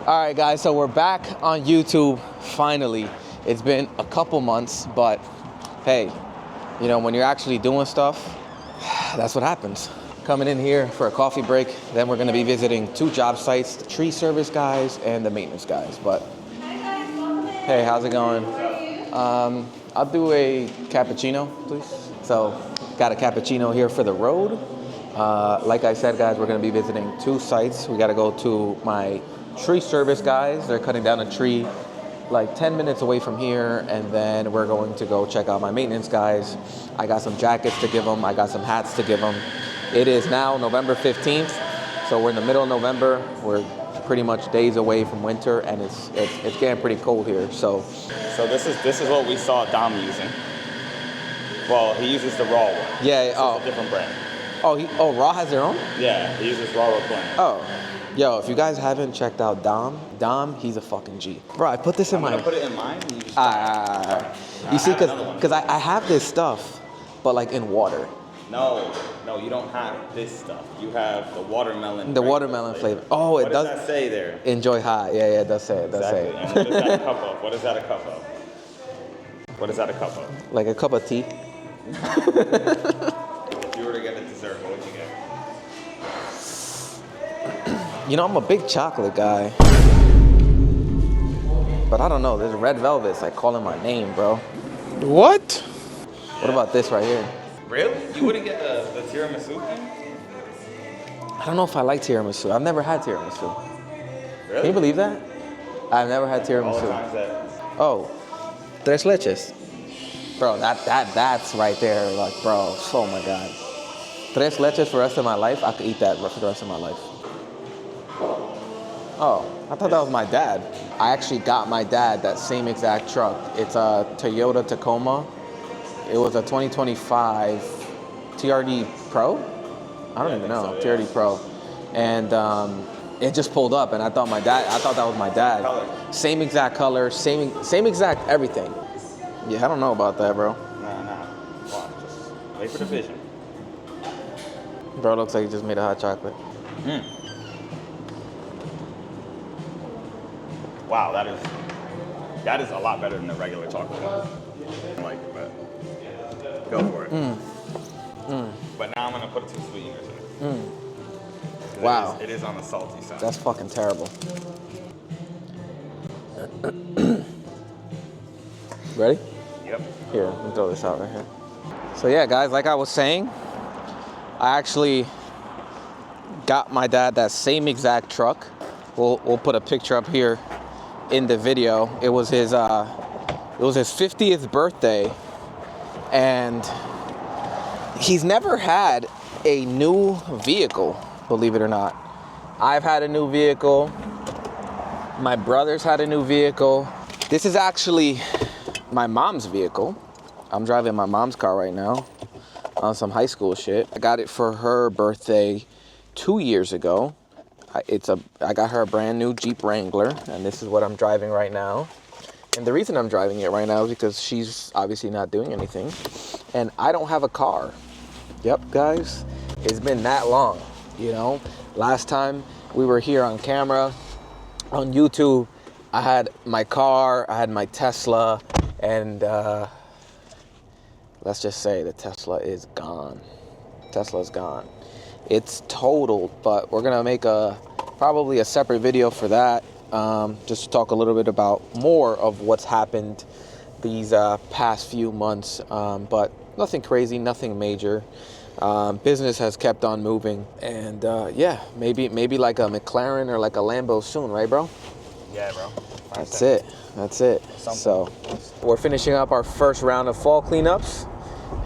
All right, guys, so we're back on YouTube, finally. It's been a couple months, but hey, you know, when you're actually doing stuff, that's what happens. Coming in here for a coffee break, then we're gonna be visiting 2 job sites, the tree service guys and the maintenance guys. But hey, how's it going? I'll do a cappuccino, please. So, got a cappuccino here for the road. Like I said, guys, we're gonna be visiting 2 sites. We gotta go to my tree service guys. They're cutting down a tree like 10 minutes away from here, and then we're going to go check out my maintenance guys. I got some jackets to give them. I got some hats to give them. It is now November 15th, so we're in the middle of November. We're pretty much days away from winter, and it's getting pretty cold here. So this is what we saw Dom using. Well, he uses the Raw one. Yeah. It's a different brand. Oh, Raw has their own? Yeah, he uses Raw Reclaim. Oh. Yo, if you guys haven't checked out Dom, he's a fucking G. Bro, I put this in put it in mine. And you just you see, because I have this stuff, but like in water. No, you don't have this stuff. You have the watermelon. The watermelon flavor. Oh, it does. What does that say there? Enjoy high. Yeah, it does say it. Exactly. And what is that a cup of? What is that a cup of? What is that a cup of? Like a cup of tea. If you were to get a dessert, what would you get? You know, I'm a big chocolate guy. But I don't know, this red velvet's like calling my name, bro. What? What about this right here? Really? You wouldn't get the tiramisu thing? I don't know if I like tiramisu. I've never had tiramisu. Really? Can you believe that? I've never had All the tiramisu. times that... Oh, tres leches. Bro, that's right there. Like, bro, oh my God. Tres leches for the rest of my life? I could eat that for the rest of my life. Oh, I thought that was my dad. I actually got my dad that same exact truck. It's a Toyota Tacoma. It was a 2025 TRD Pro? I don't even know, so, yeah. TRD Pro. And it just pulled up, and I thought that was my dad. Color. Same exact color, same exact everything. Yeah, I don't know about that, bro. Nah. Watch. Just wait for the vision. Bro, looks like he just made a hot chocolate. Wow, that is a lot better than the regular chocolate. But go for it. But now I'm gonna put 2 sweeteners in it. Wow. It is on the salty side. That's fucking terrible. Ready? Yep. Here, let me throw this out right here. So yeah, guys, like I was saying, I actually got my dad that same exact truck. We'll put a picture up here in the video. It was his 50th birthday, and he's never had a new vehicle, believe it or not. I've had a new vehicle. My brother's had a new vehicle. This is actually my mom's vehicle. I'm driving my mom's car right now on some high school shit. I got it for her birthday 2 years ago. I got her a brand new Jeep Wrangler, and this is what I'm driving right now. And the reason I'm driving it right now is because she's obviously not doing anything, and I don't have a car. Yep, guys, it's been that long, you know? Last time we were here on camera, on YouTube, I had my car, I had my Tesla, and let's just say the Tesla is gone. Tesla's gone. It's totaled, but we're gonna make probably a separate video for that, just to talk a little bit about more of what's happened these past few months, but nothing crazy, nothing major. Business has kept on moving, and yeah, maybe like a McLaren or like a Lambo soon, right, bro? Yeah, bro. That's it. So we're finishing up our first round of fall cleanups,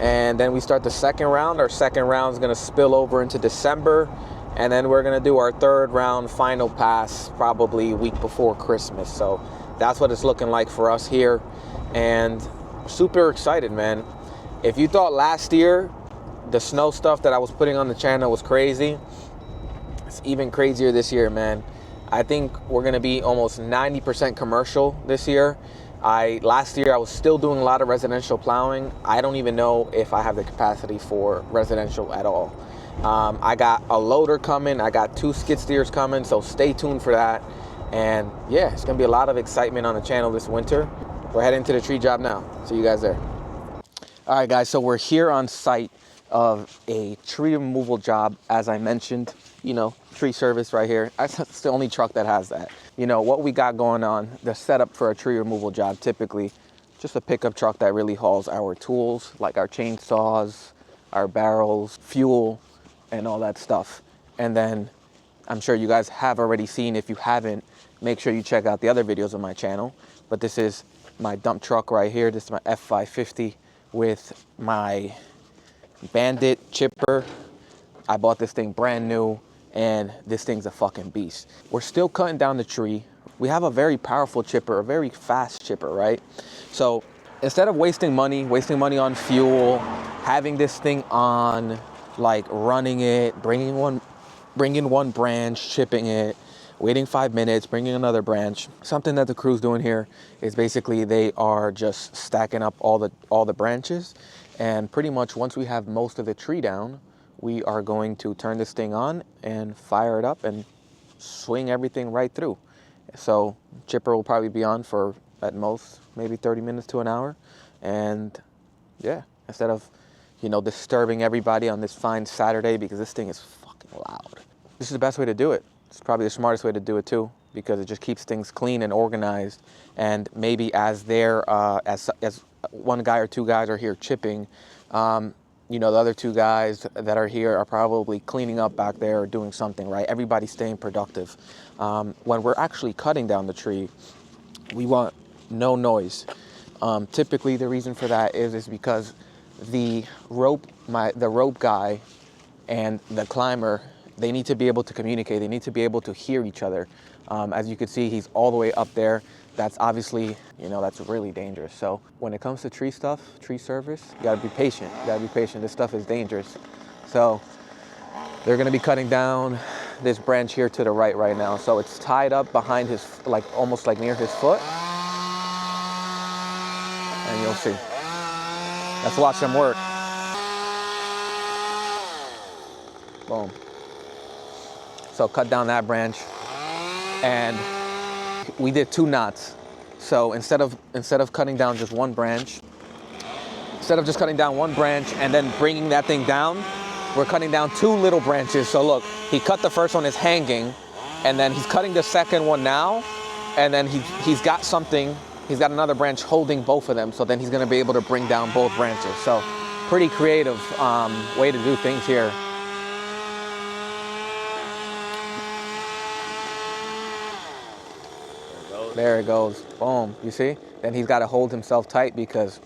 and then we start the second round. Our second round is going to spill over into December, and then we're going to do our third round final pass probably a week before Christmas. So that's what it's looking like for us here, and super excited, man. If you thought last year the snow stuff that I was putting on the channel was crazy, it's even crazier this year, man. I think we're going to be almost 90% commercial this year. Last year I was still doing a lot of residential plowing. I don't even know if I have the capacity for residential at all. I got a loader coming. I got 2 skid steers coming, so stay tuned for that. And yeah, it's gonna be a lot of excitement on the channel this winter. We're heading to the tree job now. See you guys there. All right, guys, so we're here on site of a tree removal job. As I mentioned, you know, tree service right here. It's the only truck that has that. You know, what we got going on, the setup for a tree removal job, typically just a pickup truck that really hauls our tools, like our chainsaws, our barrels, fuel, and all that stuff. And then I'm sure you guys have already seen. If you haven't, make sure you check out the other videos on my channel. But this is my dump truck right here. This is my F550 with my Bandit chipper. I bought this thing brand new, and this thing's a fucking beast. We're still cutting down the tree. We have a very powerful chipper, a very fast chipper, right? So instead of wasting money on fuel, having this thing on, like running it, bringing one branch, chipping it, waiting 5 minutes, bringing another branch. Something that the crew's doing here is basically they are just stacking up all the branches, and pretty much once we have most of the tree down, we are going to turn this thing on and fire it up and swing everything right through. So chipper will probably be on for at most maybe 30 minutes to an hour, and yeah, instead of, you know, disturbing everybody on this fine Saturday, because this thing is fucking loud. This is the best way to do it. It's probably the smartest way to do it too, because it just keeps things clean and organized. And maybe as one guy or two guys are here chipping, you know, the other two guys that are here are probably cleaning up back there or doing something, right? Everybody's staying productive. When we're actually cutting down the tree, we want no noise. Typically the reason for that is because the rope guy and the climber, they need to be able to communicate. They need to be able to hear each other. As you can see, he's all the way up there. That's obviously, you know, that's really dangerous. So when it comes to tree stuff, tree service, you gotta be patient. You gotta be patient. This stuff is dangerous. So they're gonna be cutting down this branch here to the right now. So it's tied up behind his, like almost like near his foot. And you'll see. Let's watch them work. Boom. So cut down that branch, and we did 2 knots. So instead of cutting down just one branch, and then bringing that thing down, we're cutting down 2 little branches. So look, he cut the first one, is hanging, and then he's cutting the second one now, and then he's got another branch holding both of them. So then he's gonna be able to bring down both branches. So pretty creative way to do things here. There it goes, boom, you see? Then he's gotta hold himself tight because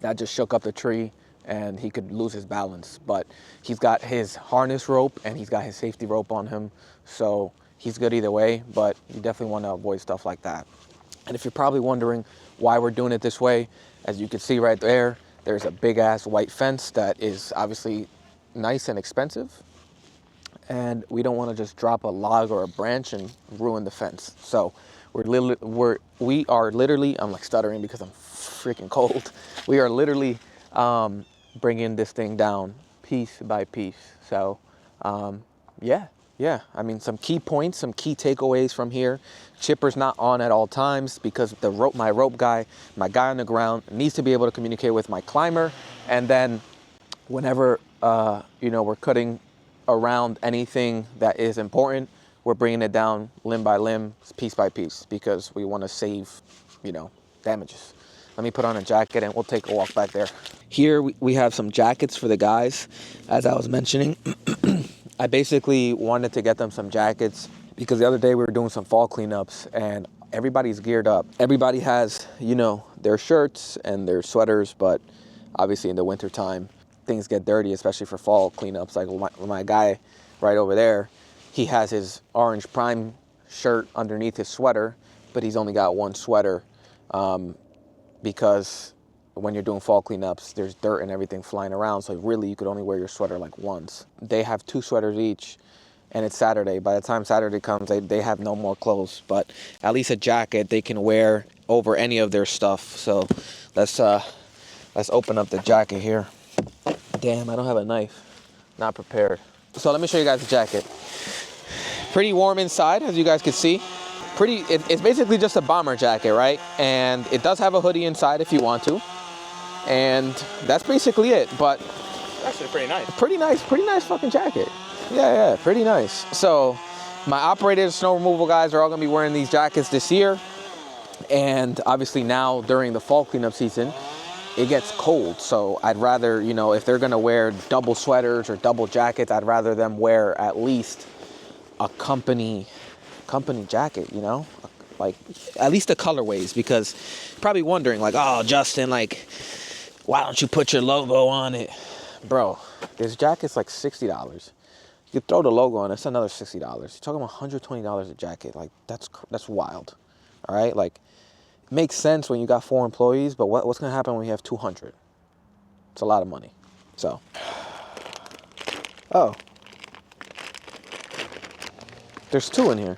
that just shook up the tree and he could lose his balance. But he's got his harness rope and he's got his safety rope on him. So he's good either way, but you definitely wanna avoid stuff like that. And if you're probably wondering why we're doing it this way, as you can see right there, there's a big ass white fence that is obviously nice and expensive. And we don't wanna just drop a log or a branch and ruin the fence. So we are literally, I'm like stuttering because I'm freaking cold. We are literally bringing this thing down piece by piece. So yeah. I mean, some key points, some key takeaways from here. Chipper's not on at all times because my rope guy, my guy on the ground needs to be able to communicate with my climber. And then whenever, you know, we're cutting around anything that is important, we're bringing it down limb by limb, piece by piece, because we want to save, you know, damages. Let me put on a jacket and we'll take a walk back there. Here we have some jackets for the guys. As I was mentioning, I basically wanted to get them some jackets because the other day we were doing some fall cleanups and everybody's geared up. Everybody has, you know, their shirts and their sweaters, but obviously in the winter time, things get dirty, especially for fall cleanups. Like my guy right over there, he has his orange Prime shirt underneath his sweater, but he's only got one sweater because when you're doing fall cleanups, there's dirt and everything flying around. So really you could only wear your sweater like once. They have 2 sweaters each and it's Saturday. By the time Saturday comes, they have no more clothes, but at least a jacket they can wear over any of their stuff. So let's open up the jacket here. Damn, I don't have a knife. Not prepared. So let me show you guys the jacket. Pretty warm inside, as you guys can see. It's basically just a bomber jacket, right? And it does have a hoodie inside if you want to. And that's basically it. But Actually, pretty nice. Pretty nice fucking jacket. Yeah, pretty nice. So my operators, snow removal guys are all gonna be wearing these jackets this year. And obviously now during the fall cleanup season, it gets cold. So I'd rather, you know, if they're gonna wear double sweaters or double jackets, I'd rather them wear at least a company jacket, you know? Like at least the colorways, because you're probably wondering like, oh, Justin, like, why don't you put your logo on it? Bro, this jacket's like $60. You could throw the logo on it, it's another $60. You're talking about $120 a jacket. Like, that's wild. All right? Like, it makes sense when you got 4 employees, but what's going to happen when you have 200? It's a lot of money. So. Oh. There's 2 in here.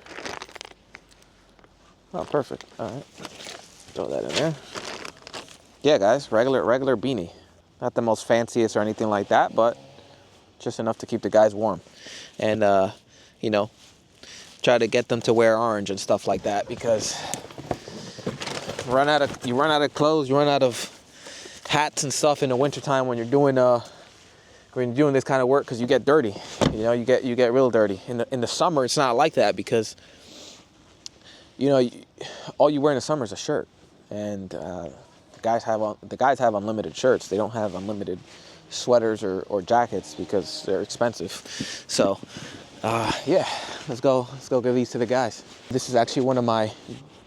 Oh, perfect. All right. Throw that in there. Yeah, guys, regular beanie. Not the most fanciest or anything like that, but just enough to keep the guys warm. And, you know, try to get them to wear orange and stuff like that, because you run out of clothes, you run out of hats and stuff in the wintertime when you're doing this kind of work, because you get dirty. You know, you get real dirty. In the summer, it's not like that, because, you know, all you wear in the summer is a shirt. And the guys have unlimited shirts. They don't have unlimited sweaters or jackets because they're expensive. So yeah, let's go give these to the guys. This is actually one of my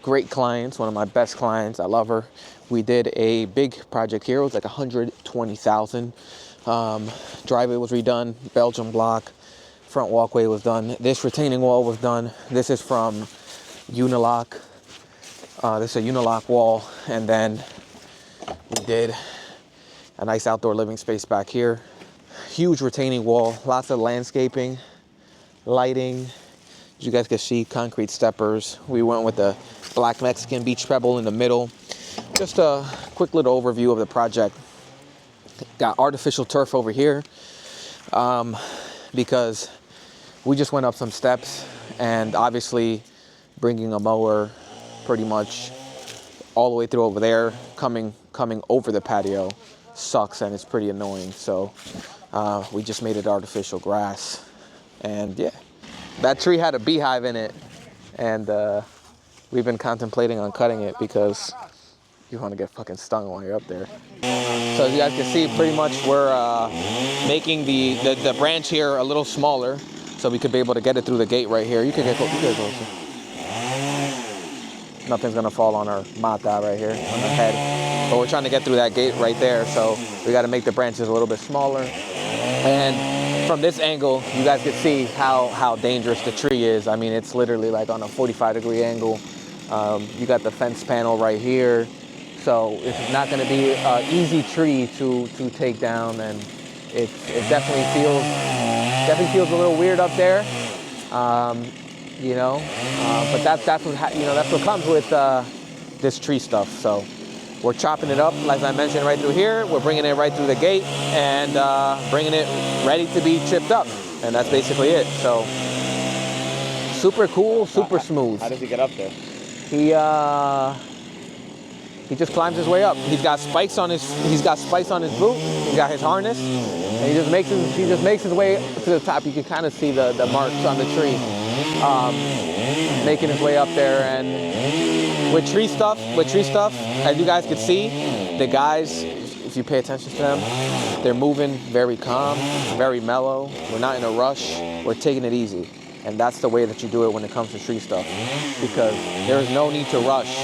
great clients, one of my best clients. I love her. We did a big project here. It was like 120,000. Driveway was redone, Belgian block, front walkway was done. This retaining wall was done. This is from Unilock. This is a Unilock wall, and then we did a nice outdoor living space back here. Huge retaining wall, lots of landscaping, lighting. As you guys can see, concrete steppers. We went with the black Mexican beach pebble in the middle. Just a quick little overview of the project. Got artificial turf over here because we just went up some steps, and obviously bringing a mower pretty much all the way through over there, coming over the patio sucks, and it's pretty annoying. So we just made it artificial grass. And yeah, that tree had a beehive in it, and we've been contemplating on cutting it because you want to get fucking stung while you're up there. So as you guys can see, pretty much we're making the branch here a little smaller so we could be able to get it through the gate right here. You can get closer. Nothing's gonna fall on our mata right here on the head. But we're trying to get through that gate right there, so we gotta make the branches a little bit smaller. And from this angle, you guys can see how dangerous the tree is. I mean, it's literally like on a 45-degree angle. You got the fence panel right here. So it's not gonna be an easy tree to take down, and it definitely feels a little weird up there. You know, but that's what comes with this tree stuff. So we're chopping it up, like I mentioned, right through here. We're bringing it right through the gate and bringing it ready to be chipped up, and that's basically it. So super cool, super smooth. How does he get up there? He just climbs his way up. He's got spikes on his boot. He's got his harness, and he just makes his way to the top. You can kind of see the marks on the tree, making his way up there. And with tree stuff, as you guys can see, the guys, if you pay attention to them, they're moving very calm, very mellow. We're not in a rush. We're taking it easy. And that's the way that you do it when it comes to tree stuff, because there's no need to rush.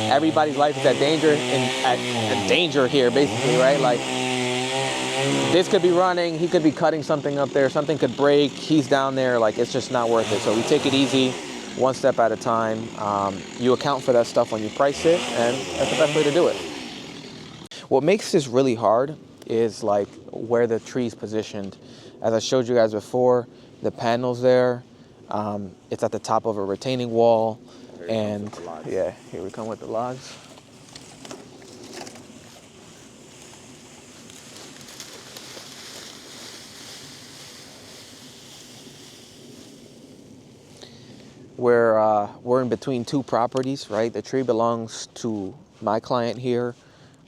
Everybody's life is at danger here, basically, right? Like, this could be running, he could be cutting something up there, something could break, he's down there, like, it's just not worth it. So we take it easy, one step at a time. You account for that stuff when you price it, and that's the best way to do it. What makes this really hard is like where the tree's positioned. As I showed you guys before, the panels there, it's at the top of a retaining wall, and yeah, here we come with the logs. we're in between two properties, right? The tree belongs to my client here.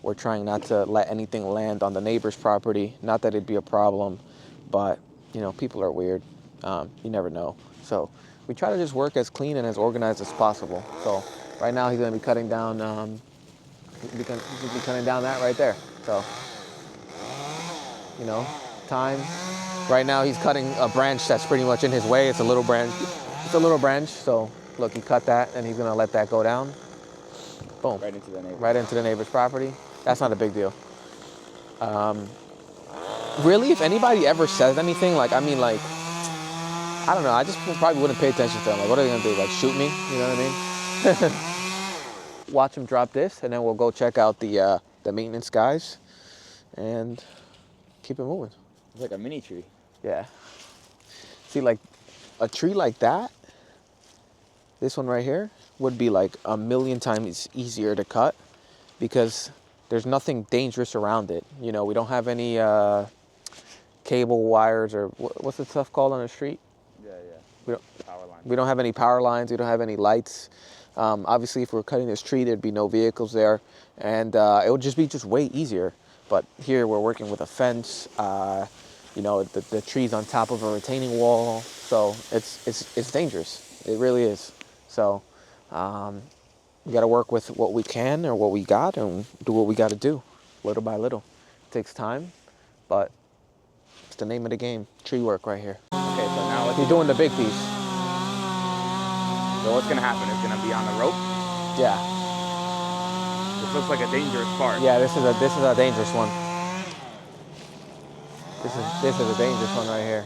We're trying not to let anything land on the neighbor's property. Not that it'd be a problem, but you know, people are weird. You never know. So we try to just work as clean and as organized as possible. So right now he's going to be cutting down. He's going to be cutting down that right there. So you know, time. Right now he's cutting a branch that's pretty much in his way. It's a little branch. It's a little branch. So look, he cut that, and he's going to let that go down. Boom. Right into the neighbor. Right into the neighbor's property. That's not a big deal. Really, if anybody ever says anything, like, I mean, like, I don't know, I just probably wouldn't pay attention to them. Like, what are they gonna do? Like, shoot me? You know what I mean? Watch him drop this, and then we'll go check out the maintenance guys and keep it moving. It's like a mini tree. Yeah. See, like, a tree like that, this one right here, would be like a million times easier to cut because there's nothing dangerous around it. You know, we don't have any cable wires or what's the stuff called on the street? Yeah. Power line. We don't have any power lines. We don't have any lights. Obviously, if we're cutting this tree, there'd be no vehicles there, and it would just be way easier. But here we're working with a fence. You know, the tree's on top of a retaining wall, so it's dangerous. It really is. So we got to work with what we can or what we got and do what we got to do, little by little. It takes time, but it's the name of the game. Tree work right here. Okay, so now You're doing the big piece. So what's gonna happen? It's gonna be on the rope. Yeah. This looks like a dangerous part. Yeah, this is a dangerous one. This is a dangerous one right here.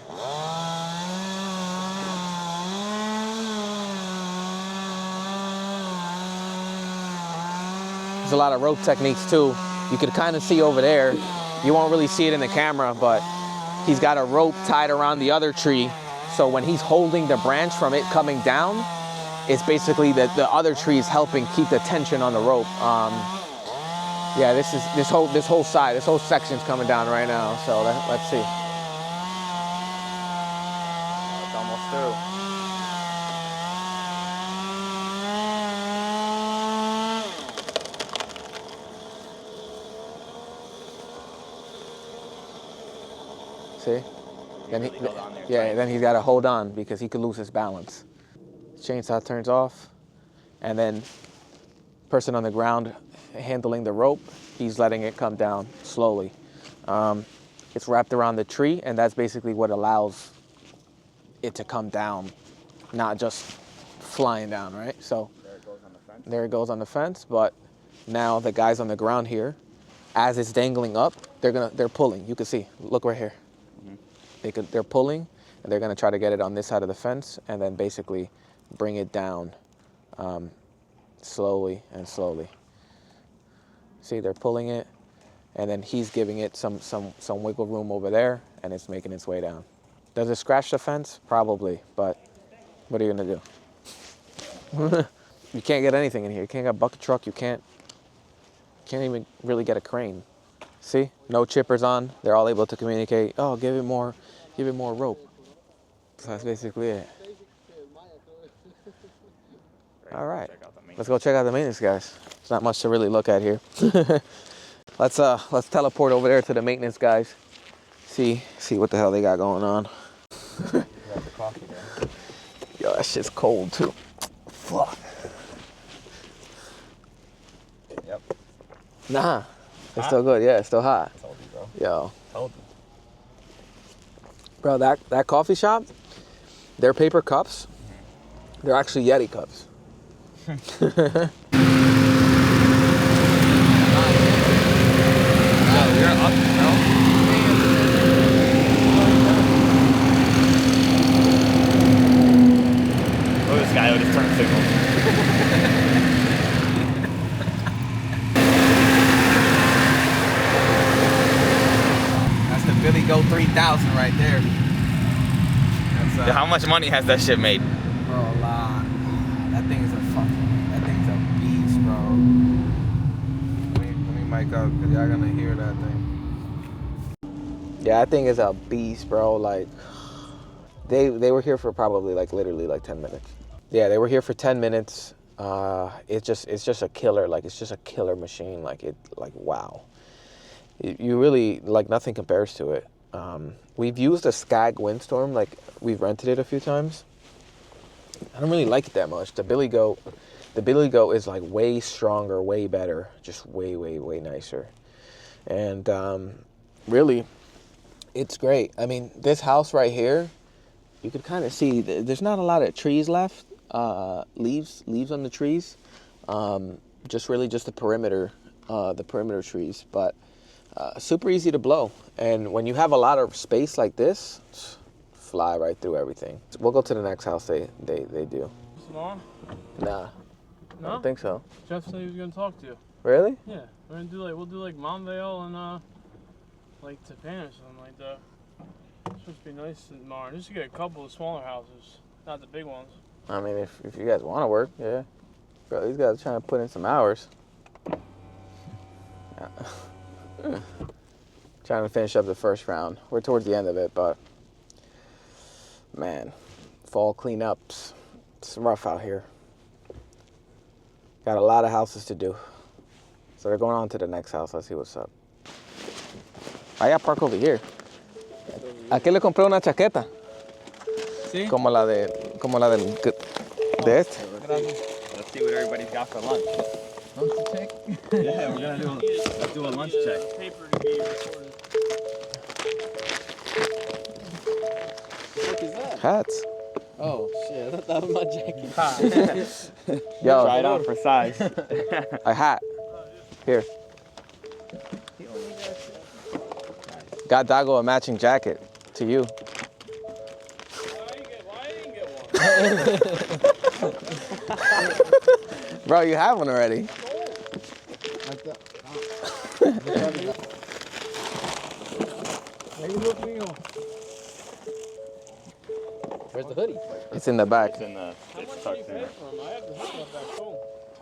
There's a lot of rope techniques too. You could kind of see over there. You won't really see it in the camera, but he's got a rope tied around the other tree. So when he's holding the branch from it coming down, it's basically the other tree is helping keep the tension on the rope. Yeah, this whole section's coming down right now. So let's see. It's almost through. See? Then Really held on there, yeah, right? then he's got to hold on because he could lose his balance. Chainsaw turns off, and then person on the ground handling the rope, he's letting it come down slowly. It's wrapped around the tree, and that's basically what allows it to come down, not just flying down, right? So There it goes on the fence. there it goes on the fence, but now the guys on the ground here, as it's dangling up, they're pulling. You can see, look right here. They're pulling, and they're gonna try to get it on this side of the fence, and then basically bring it down slowly and slowly. See, they're pulling it, and then he's giving it some wiggle room over there, and it's making its way down. Does it scratch the fence? Probably, but what are you gonna do? You can't get anything in here. You can't get a bucket truck. You can't even really get a crane. See, no chippers on. They're all able to communicate. Oh, give it more rope. So that's basically it. All right, let's go check out the maintenance guys. There's not much to really look at here. Let's teleport over there to the maintenance guys. See what the hell they got going on. Yo, that shit's cold too. Fuck. Yep. Nah, it's still good. Yeah, it's still hot. Told you, bro. Yo. Told you. Bro, that coffee shop, their paper cups, they're actually Yeti cups. You're up, bro. Look at this guy with his turn signals. That's the Billy Go 3000 right there. That's, How much money has that shit made? Bro, a lot. That thing's a beast, bro. Let me mic up because y'all gonna hear that thing. Yeah, that thing is a beast, bro. Like, they were here for probably literally 10 minutes. Yeah, they were here for 10 minutes. It's just a killer. Like, it's just a killer machine. Like, wow. You really, like, nothing compares to it. We've used a Skag Windstorm. Like, we've rented it a few times. I don't really like it that much. The Billy Goat is like way stronger, way better, just way nicer. And really, it's great. I mean, this house right here, you could kind of see there's not a lot of trees left, leaves on the trees. Just the perimeter trees, but super easy to blow. And when you have a lot of space like this, fly right through everything. We'll go to the next house they do. On? Nah. No? I don't think so. Jeff said he was gonna talk to you. Really? Yeah, we'll do like Montvale and like Tappan or something like that. It's supposed to be nice tomorrow. Just to get a couple of smaller houses, not the big ones. I mean, if you guys want to work, yeah. Bro, these guys are trying to put in some hours. Yeah. Trying to finish up the first round. We're towards the end of it, but man, fall cleanups. It's rough out here. Got a lot of houses to do. So they're going on to the next house. Let's see what's up. Allá park over here. Aquí le compré una chaqueta. ¿Sí? Como la de este. Let's see what everybody's got for lunch. Lunch check? Yeah, let's do a lunch check. Paper to be recorded. What is that? Hats. Oh, shit. I thought that was my jacket. Yo, Try it on for size. a hat. Here. Got Dago a matching jacket to you. Why I didn't get one? Bro, you have one already. Where's the hoodie? It's in the back. It's tucked in. I have the hook back home.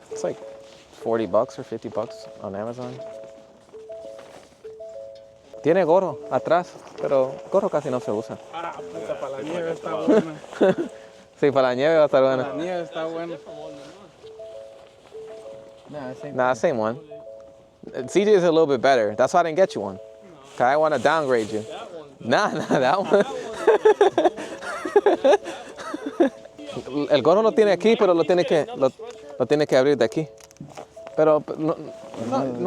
It's like $40 or $50 on Amazon. Tiene gorro atrás, pero gorro casi no se usa. Ah, puta, para la nieve está buena. Sí, para la nieve va a estar La buena. nieve está buena. Nah, same one. CJ is a little bit better. That's why I didn't get you one. 'Cause I want to downgrade you. That one's Nah, that one. El gorro lo tiene aquí, pero lo tiene que abrir de aquí. Pero no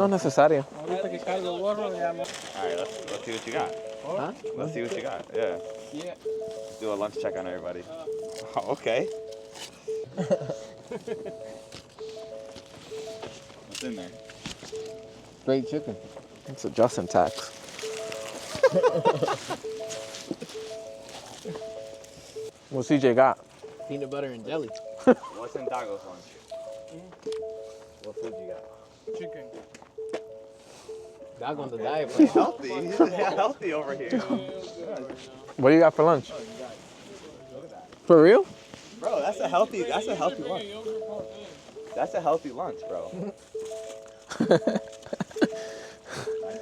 es necesario. Ahorita que cargo el gorro ya no. All right, let's see what you got. Huh? Let's see what you got. Yeah. Yeah. Let's do a lunch check on everybody. Oh, okay. What's in there? Straight chicken. It's a Justin tax. What CJ got? Peanut butter and jelly. What's in Dago's lunch? What food you got? chicken. Dog on the diet plan. Healthy. He's healthy over here. What do you got for lunch? For real? Bro, that's a healthy lunch. That's a healthy lunch, bro. Nice and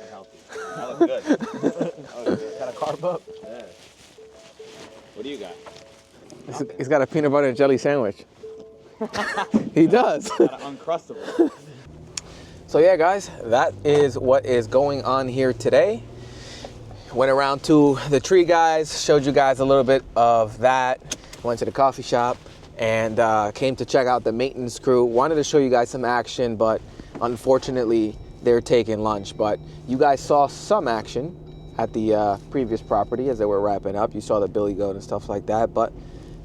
healthy. That looks good. That looks good. Got a carb up. Yeah. What do you got? He's got a peanut butter and jelly sandwich. He does. Got an Uncrustable. So yeah, guys, that is what is going on here today. Went around to the Tree Guys, showed you guys a little bit of that. Went to the coffee shop and came to check out the maintenance crew. Wanted to show you guys some action, but unfortunately they're taking lunch. But you guys saw some action at the previous property as they were wrapping up. You saw the Billy Goat and stuff like that, but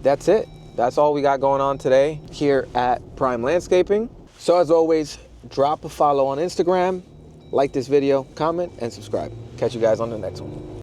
that's it. That's all we got going on today here at Prime Landscaping. So as always, drop a follow on Instagram, like this video, comment, and subscribe. Catch you guys on the next one.